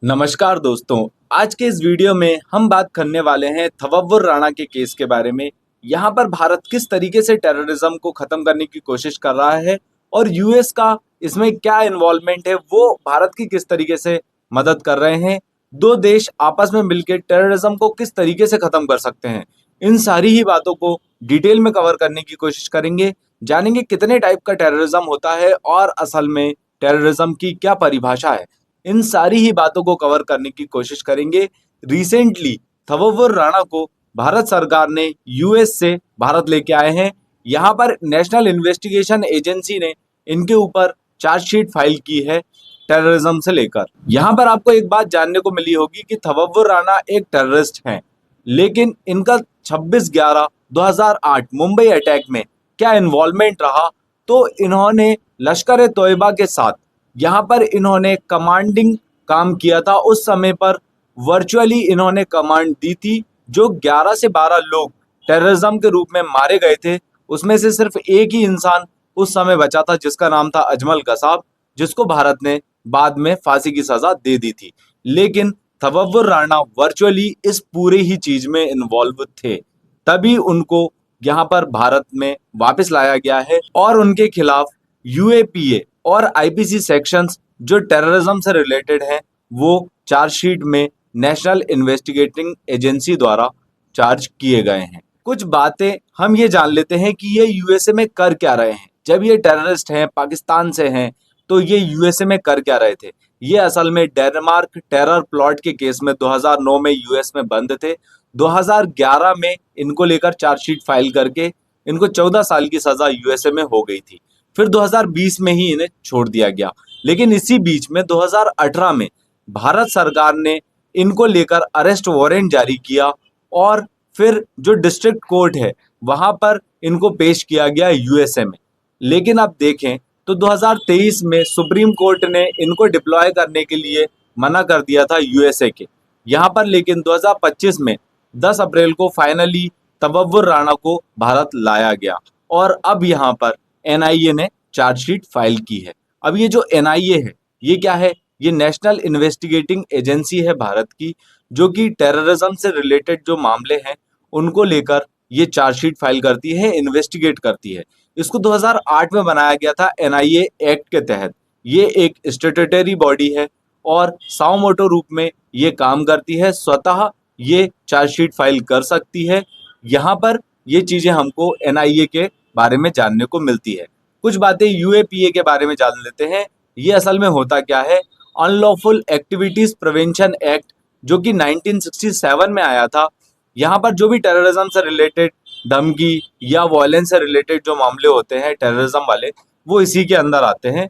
नमस्कार दोस्तों। आज के इस वीडियो में हम बात करने वाले हैं थवव्वुर राणा के केस के बारे में। यहाँ पर भारत किस तरीके से टेररिज्म को खत्म करने की कोशिश कर रहा है और यूएस का इसमें क्या इन्वॉल्वमेंट है, वो भारत की किस तरीके से मदद कर रहे हैं। दो देश आपस में मिलकर टेररिज्म को किस तरीके से खत्म कर सकते हैं, इन सारी ही बातों को डिटेल में कवर करने की कोशिश करेंगे। जानेंगे कितने टाइप का टेररिज्म होता है और असल में टेररिज्म की क्या परिभाषा है। इन सारी ही बातों को कवर करने की कोशिश करेंगे। रिसेंटली थवव्वुर राणा को भारत सरकार ने यूएस से भारत लेके आए हैं। यहाँ पर नेशनल इन्वेस्टिगेशन एजेंसी ने इनके ऊपर चार्जशीट फाइल की है टेररिज्म से लेकर। यहाँ पर आपको एक बात जानने को मिली होगी कि थवव्वुर राणा एक टेररिस्ट हैं, लेकिन इनका 26/11/2008 मुंबई अटैक में क्या इन्वॉल्वमेंट रहा। तो इन्होंने लश्कर ए तोयबा के साथ यहाँ पर इन्होंने कमांडिंग काम किया था। उस समय पर वर्चुअली इन्होंने कमांड दी थी। जो 11 से 12 लोग टेररिज्म के रूप में मारे गए थे, उसमें से सिर्फ एक ही इंसान उस समय बचा था, जिसका नाम था अजमल कसाब, जिसको भारत ने बाद में फांसी की सजा दे दी थी। लेकिन थवव्वुर राणा वर्चुअली इस पूरे ही चीज में इन्वॉल्व थे, तभी उनको यहाँ पर भारत में वापस लाया गया है और उनके खिलाफ यूएपीए और आईपीसी सेक्शंस जो टेररिज्म से रिलेटेड हैं, वो चार्जशीट में नेशनल इन्वेस्टिगेटिंग एजेंसी द्वारा चार्ज किए गए हैं। कुछ बातें हम ये जान लेते हैं कि ये यूएसए में कर क्या रहे हैं। जब ये टेररिस्ट हैं, पाकिस्तान से हैं, तो ये यूएसए में कर क्या रहे थे। ये असल में डेनमार्क टेरर प्लॉट के केस में 2009 में यूएस में बंद थे। 2011 में इनको लेकर चार्जशीट फाइल करके इनको 14 साल की सजा यूएसए में हो गई थी। फिर 2020 में ही इन्हें छोड़ दिया गया। लेकिन इसी बीच में 2018 में भारत सरकार ने इनको लेकर अरेस्ट वारंट जारी किया और फिर जो डिस्ट्रिक्ट कोर्ट है वहां पर इनको पेश किया गया यूएसए में। लेकिन अब देखें तो 2023 में सुप्रीम कोर्ट ने इनको डिप्लॉय करने के लिए मना कर दिया था यूएसए के यहाँ पर। लेकिन 2025 में 10 अप्रैल को फाइनली थवव्वुर राणा को भारत लाया गया और अब यहाँ पर एनआईए ने चार्जशीट फाइल की है। अब ये जो एनआईए है, ये क्या है? ये नेशनल इन्वेस्टिगेटिंग एजेंसी है भारत की, जो कि टेररिज्म से रिलेटेड जो मामले हैं उनको लेकर ये चार्जशीट फाइल करती है, इन्वेस्टिगेट करती है। इसको 2008 में बनाया गया था एनआईए एक्ट के तहत। ये एक स्टैट्यूटरी बॉडी है और साओ मोटो रूप में ये काम करती है। स्वतः ये चार्जशीट फाइल कर सकती है। यहाँ पर ये चीजें हमको एनआईए के बारे में जानने को मिलती है। कुछ बातें यूएपीए के बारे में जान लेते हैं। ये असल में होता क्या है? अनलॉफुल एक्टिविटीज प्रिवेंशन एक्ट, जो कि 1967 में आया था। यहाँ पर जो भी टेररिज्म से रिलेटेड धमकी या वायलेंस से रिलेटेड जो मामले होते हैं टेररिज्म वाले, वो इसी के अंदर आते हैं।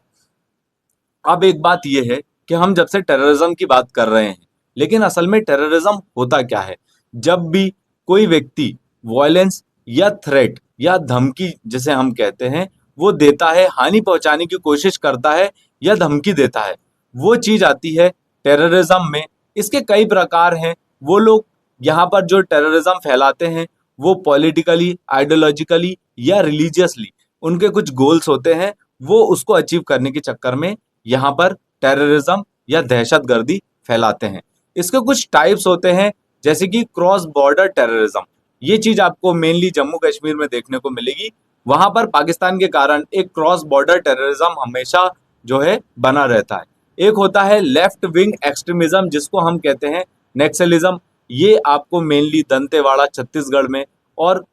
अब एक बात यह है कि हम जब से टेररिज्म की बात कर रहे हैं, लेकिन असल में टेररिज्म होता क्या है? जब भी कोई व्यक्ति वायलेंस या थ्रेट या धमकी जिसे हम कहते हैं वो देता है, हानि पहुंचाने की कोशिश करता है या धमकी देता है, वो चीज आती है टेररिज्म में। इसके कई प्रकार हैं। वो लोग यहाँ पर जो टेररिज्म फैलाते हैं वो पॉलिटिकली, आइडियोलॉजिकली या रिलीजियसली उनके कुछ गोल्स होते हैं, वो उसको अचीव करने के चक्कर में यहाँ पर टेररिज्म या दहशतगर्दी फैलाते हैं। इसके कुछ टाइप्स होते हैं, जैसे कि क्रॉस बॉर्डर टेररिज्म। ये चीज आपको मेनली जम्मू कश्मीर में देखने को मिलेगी। वहां पर पाकिस्तान के कारण एक क्रॉस बॉर्डर टेररिज्म हमेशा जो है बना रहता है। एक होता है लेफ्ट विंग एक्सट्रीमिज्म, जिसको हम कहते हैं नेक्सलिज्म। ये आपको मेनली दंतेवाड़ा छत्तीसगढ़ में और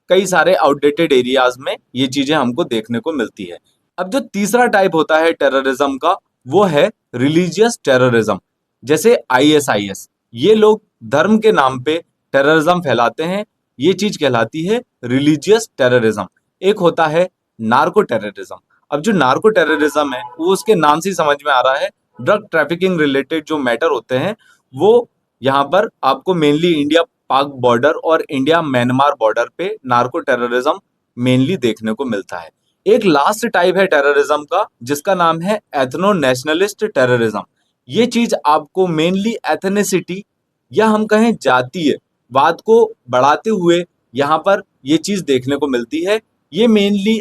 कई सारे आउटडेटेड एरियाज में ये चीजें हमको देखने को मिलती है। अब जो तीसरा टाइप होता है टेररिज्म का, वो है रिलीजियस टेररिज्म, जैसे आईएसआईएस। ये लोग धर्म के नाम पे टेररिज्म फैलाते हैं। ये चीज कहलाती है रिलीजियस टेररिज्म। एक होता है नार्को टेररिज्म। अब जो नार्को टेररिज्म है वो उसके नाम से समझ में आ रहा है, ड्रग ट्रैफिकिंग रिलेटेड जो मैटर होते हैं वो यहाँ पर आपको मेनली इंडिया पाक बॉर्डर और इंडिया म्यांमार बॉर्डर पे नार्को टेररिज्म मेनली देखने को मिलता है। एक लास्ट टाइप है टेररिज्म का, जिसका नाम है एथनो नेशनलिस्ट टेररिज्म। ये चीज आपको मेनली एथनिसिटी या हम कहें जातीयवाद को बढ़ाते हुए यहाँ पर ये चीज देखने को मिलती है। ये मेनली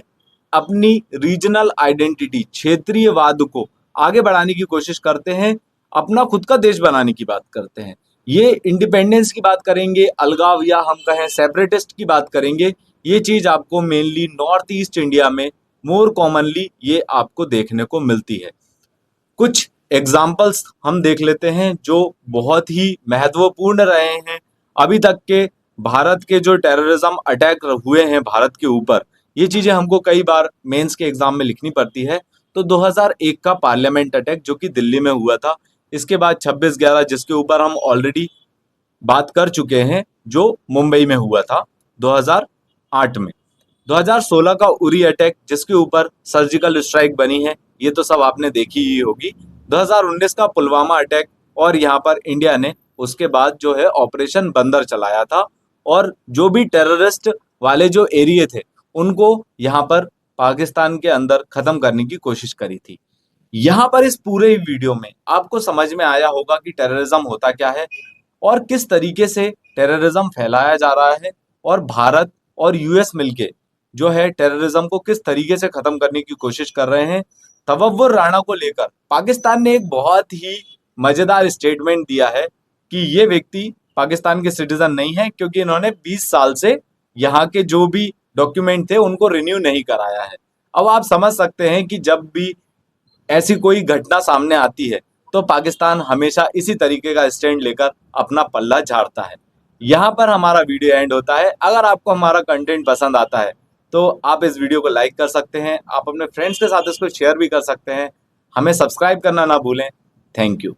अपनी रीजनल आइडेंटिटी, क्षेत्रीयवाद को आगे बढ़ाने की कोशिश करते हैं अपना खुद का देश बनाने की बात करते हैं। ये इंडिपेंडेंस की बात करेंगे, अलगाव या हम कहें सेपरेटिस्ट की बात करेंगे, ये चीज़ आपको मेनली नॉर्थ ईस्ट इंडिया में मोर कॉमनली ये आपको देखने को मिलती है। कुछ एग्जाम्पल्स हम देख लेते हैं जो बहुत ही महत्वपूर्ण रहे हैं अभी तक के भारत के जो टेररिज्म अटैक हुए हैं भारत के ऊपर। ये चीज़ें हमको कई बार मेंस के एग्जाम में लिखनी पड़ती है। तो 2001 का पार्लियामेंट अटैक जो कि दिल्ली में हुआ था, इसके बाद 26/11 जिसके ऊपर हम ऑलरेडी बात कर चुके हैं, जो मुंबई में हुआ था 2008 में। 2016 का उरी अटैक जिसके ऊपर सर्जिकल स्ट्राइक बनी है, ये तो सब आपने देखी ही होगी। 2019 का पुलवामा अटैक, और यहाँ पर इंडिया ने उसके बाद जो है ऑपरेशन बंदर चलाया था, और जो भी टेररिस्ट वाले जो एरिया थे उनको यहाँ पर पाकिस्तान के अंदर खत्म करने की कोशिश करी थी। यहाँ पर इस पूरे वीडियो में आपको समझ में आया होगा कि टेररिज्म होता क्या है और किस तरीके से टेररिज्म फैलाया जा रहा है, और भारत और यूएस मिलके जो है टेररिज्म को किस तरीके से खत्म करने की कोशिश कर रहे हैं। तवव्वुर राणा को लेकर पाकिस्तान ने एक बहुत ही मजेदार स्टेटमेंट दिया है कि ये व्यक्ति पाकिस्तान के सिटीजन नहीं है, क्योंकि इन्होंने 20 साल से यहाँ के जो भी डॉक्यूमेंट थे उनको रिन्यू नहीं कराया है। अब आप समझ सकते हैं कि जब भी ऐसी कोई घटना सामने आती है तो पाकिस्तान हमेशा इसी तरीके का स्टैंड लेकर अपना पल्ला झाड़ता है। यहाँ पर हमारा वीडियो एंड होता है। अगर आपको हमारा कंटेंट पसंद आता है तो आप इस वीडियो को लाइक कर सकते हैं, आप अपने फ्रेंड्स के साथ इसको शेयर भी कर सकते हैं। हमें सब्सक्राइब करना ना भूलें। Thank you.